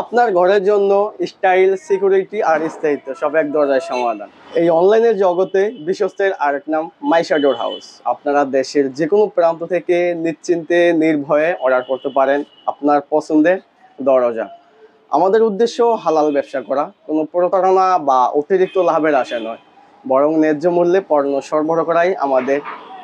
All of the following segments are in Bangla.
আপনার ঘরের জন্য স্টাইল, সিকিউরিটি আর স্থায়িত্ব সব এক দরজায় সমাধান। এই অনলাইনের জগতে বিশ্বস্তের আরেক নাম মাইশা ডোর হাউস। আপনারা দেশের যে কোনো প্রান্ত থেকে নিশ্চিন্তে নির্ভয়ে অর্ডার করতে পারেন আপনার পছন্দের দরজা। আমাদের উদ্দেশ্য হালাল ব্যবসা করা, কোনো প্রতারণা বা অতিরিক্ত লাভের আশা নয়, বরং ন্যায্য মূল্যে পণ্য সরবরাহ করাই আমাদের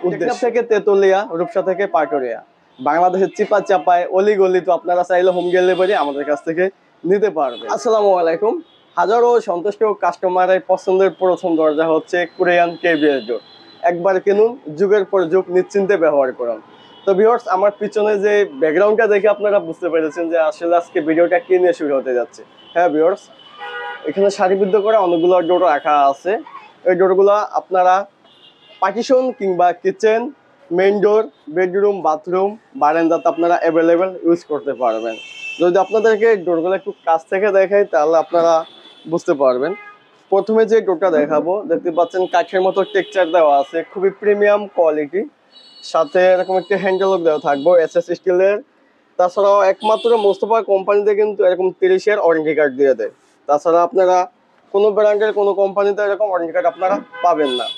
উদ্দেশ্য। থেকে তেতুলিয়া, রূপসা থেকে পাটুরিয়া, বাংলাদেশের চিপা চাপায় অলিগলি, তো আপনারা চাইলে হোম ডেলিভারি আমাদের কাছ থেকে নিতে পারবেন। আসসালামু আলাইকুম। হাজারো সন্তুষ্ট কাস্টমারের পছন্দের প্রথম দরজা হচ্ছে কোরিয়ান কেবিএস ডোর। একবার কিনুন, যুগের পর যুগ নিশ্চিন্তে ব্যবহার করুন। তো ভিউয়ার্স, আমার পিছনে যে ব্যাকগ্রাউন্ডটা দেখে আপনারা বুঝতে পেরেছেন যে আসলে আজকে ভিডিওটা কি নিয়ে শুরু হতে যাচ্ছে। হ্যাঁ ভিউয়ার্স, এখানে সারিবদ্ধ করে অনেকগুলো ডোর রাখা আছে। এই ডোরগুলো আপনারা পার্টিশন কিংবা kitchen, main door, bedroom, bathroom, বারান্দাতে আপনারা অ্যাভেলেবেল ইউজ করতে পারবেন। যদি আপনাদেরকে ডোরগুলো একটু কাছ থেকে দেখাই তাহলে আপনারা বুঝতে পারবেন। প্রথমে যে ডোরটা দেখাবো, দেখতে পাচ্ছেন কাঠের মতো টেক্সচার দেওয়া আছে, খুবই প্রিমিয়াম কোয়ালিটি। সাথে এরকম একটি হ্যান্ডেলও দেওয়া থাকবো এসএস স্টিলের। তাছাড়াও একমাত্র মোস্তফা কোম্পানিতে কিন্তু এরকম 30-এর ওয়ারেন্টি কার্ড দিয়ে দেয়। তাছাড়া আপনারা কোনো ব্র্যান্ডের কোনো কোম্পানিতে এরকম ওয়ারেন্টি কার্ড আপনারা পাবেন না।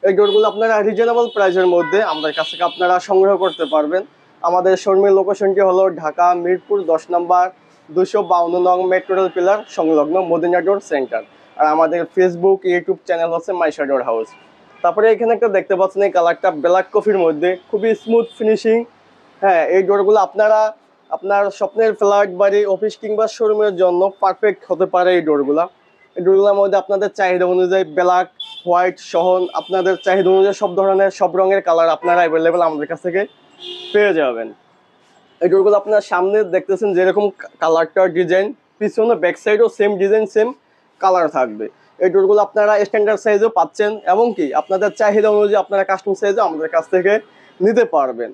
এই ডোরগুলো আপনারা রিজনেবল প্রাইসের মধ্যে আমাদের কাছ থেকে আপনারা সংগ্রহ করতে পারবেন। আমাদের শোরুমের লোকেশনটি হলো ঢাকা মিরপুর 10 নম্বর 252 নং মেট্রো রেল পিলার সংলগ্ন মদিনা ডোর সেন্টার। আর আমাদের ফেসবুক, ইউটিউব চ্যানেল হচ্ছে মাইশা ডোর হাউস। তারপরে এখানে একটা দেখতে পাচ্ছেন এই কালারটা ব্ল্যাক কফির মধ্যে, খুবই স্মুথ ফিনিশিং। হ্যাঁ, এই ডোরগুলো আপনারা আপনার স্বপ্নের ফ্ল্যাট, বাড়ি, অফিস কিংবা শোরুমের জন্য পারফেক্ট হতে পারে। এই ডোরগুলোর মধ্যে আপনাদের চাহিদা অনুযায়ী ব্ল্যাক, হোয়াইট সহ আপনাদের চাহিদা অনুযায়ী সব ধরনের সব রঙের কালার আপনারা অ্যাভেলেবেল আমাদের কাছ থেকে পেয়ে যাবেন। এই ডোরগুলো আপনার সামনে দেখতেছেন যেরকম কালারটা ডিজাইন, পিছনে ব্যাক সাইডও সেম ডিজাইন, সেম কালার থাকবে। এই ডোরগুলো আপনারা স্ট্যান্ডার্ড সাইজও পাচ্ছেন, এবং কি আপনাদের চাহিদা অনুযায়ী আপনারা কাস্টম সাইজও আমাদের কাছ থেকে নিতে পারবেন।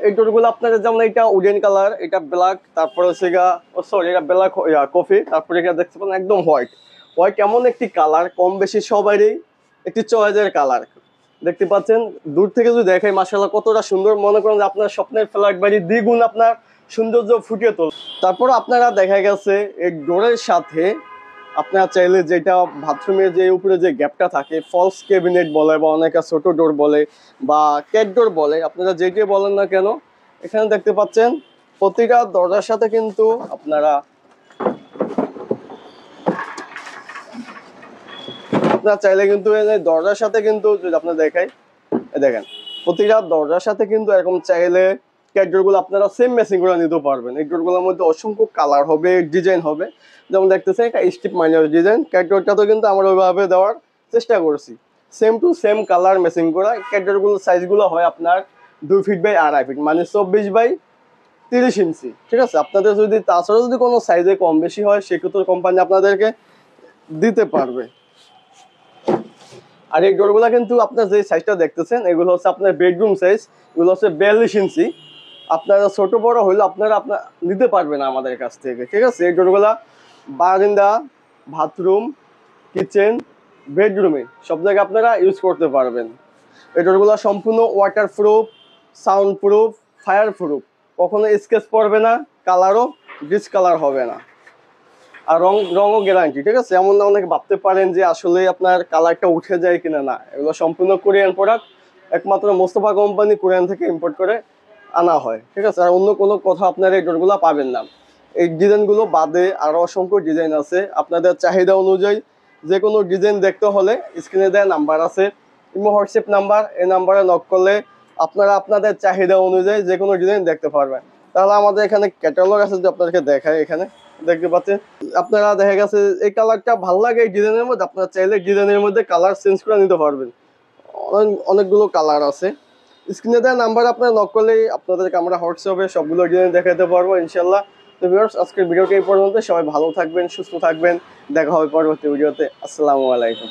এই ডোরগুলো আপনাদের যেমন এটা উডেন কালার, এটা ব্ল্যাক, তারপরে হচ্ছে এটা ব্ল্যাক কফি, তারপরে এটা দেখতে পাবেন একদম হোয়াইট। হোয়াইট এমন একটি কালার কম বেশি সবারই একটি চয়েসের কালার। দেখতে পাচ্ছেন দূর থেকে যদি দেখাই মাশাআল্লাহ কতটা সুন্দর, মনে করেন যে আপনার স্বপ্নের ফ্ল্যাট বাড়ি দ্বিগুণ আপনার সৌন্দর্য ফুটিয়ে তোল। তারপর আপনারা দেখা গেছে এই ডোরের সাথে আপনারা চাইলে যেটা বাথরুমের যে উপরে যে গ্যাপটা থাকে, ফলস ক্যাবিনেট বলে বা অনেকে ছোট ডোর বলে বা ক্যাট ডোর বলে, আপনারা যেটি বলেন না কেন, এখানে দেখতে পাচ্ছেন প্রতিটা দরজার সাথে কিন্তু আপনারা চাইলে কিন্তু দরজার সাথে কিন্তু যদি আপনার দেখাই, দেখেন প্রতিটা দরজার সাথে কিন্তু এরকম চাইলে ক্যাট ডোরগুলো আপনারা সেম ম্যাচিং করে নিতে পারবেন। এই ডোরগুলোর মধ্যে অসংখ্য কালার হবে, ডিজাইন হবে। যেমন দেখতেছেন একটা স্ট্রিপ মাইনার ডিজাইন, ক্যাট ডোরটাতেও কিন্তু আমরা ওইভাবে দেওয়ার চেষ্টা করছি, same to same colour matching করা। ক্যাট ডোরগুলো সাইজগুলো হয় আপনার 2 ফিট বাই 2.5 ফিট, মানে 24 বাই 30 ইঞ্চি। ঠিক আছে, আপনাদের যদি তাছাড়া যদি কোনো সাইজে কম বেশি হয় সেক্ষেত্রে কোম্পানি আপনাদেরকে দিতে পারবে। আর এই ডোরগুলো কিন্তু আপনার যে সাইজটা দেখতেছেন এগুলো হচ্ছে আপনার বেডরুম সাইজ, এগুলো হচ্ছে 42 ইঞ্চি। আপনারা ছোট বড় হইলে আপনারা নিতে পারবেন আমাদের কাছ থেকে। ঠিক আছে, এই ডোরগুলা বারান্দা, বাথরুম, কিচেন, বেডরুমে সব জায়গায় আপনারা ইউজ করতে পারবেন। এই ডোরগুলা সম্পূর্ণ water proof, sound proof, fire proof, কখনো স্কেচ পড়বে না, কালারও ডিসকালার হবে না, আর রঙও গ্যারান্টি। ঠিক আছে, এমন না অনেকে ভাবতে পারেন যে আসলে আপনার কালারটা উঠে যায় কিনা, না, এগুলো সম্পূর্ণ কোরিয়ান প্রোডাক্ট, একমাত্র মোস্তফা কোম্পানি কোরিয়ান থেকে ইম্পোর্ট করে আনা হয়। ঠিক আছে, আর অন্য কোনো কথা আপনারা এই ডোরগুলো পাবেন না। এই ডিজাইনগুলো বাদে আরও অসংখ্য ডিজাইন আছে। আপনাদের চাহিদা অনুযায়ী যে কোনো ডিজাইন দেখতে হলে স্ক্রিনে দেওয়া নাম্বার আছে, ইমো হোয়াটসঅ্যাপ নাম্বার, এই নাম্বারে নক করলে আপনারা আপনাদের চাহিদা অনুযায়ী যে কোনো ডিজাইন দেখতে পারবেন। তাহলে আমাদের এখানে ক্যাটালগ আছে, যদি আপনাদেরকে দেখায়, এখানে দেখতে পাচ্ছেন আপনারা দেখা গেছে এই কালারটা ভালো লাগে এই ডিজাইনের মধ্যে, আপনারা চাইলে ডিজাইনের মধ্যে কালার চেঞ্জ করে নিতে পারবেন। অনেকগুলো কালার আছে। স্ক্রিনে দেওয়া নাম্বার আপনারা নক করলেই আপনাদেরকে আমরা হোয়াটসঅ্যাপে সবগুলো ডিজাইন দেখাতে পারবো ইনশাল্লাহ। তো ভিউয়ার্স, আজকের ভিডিওটা এই পর্যন্ত। সবাই ভালো থাকবেন, সুস্থ থাকবেন, দেখা হবে পরবর্তী ভিডিওতে। আসসালামু আলাইকুম।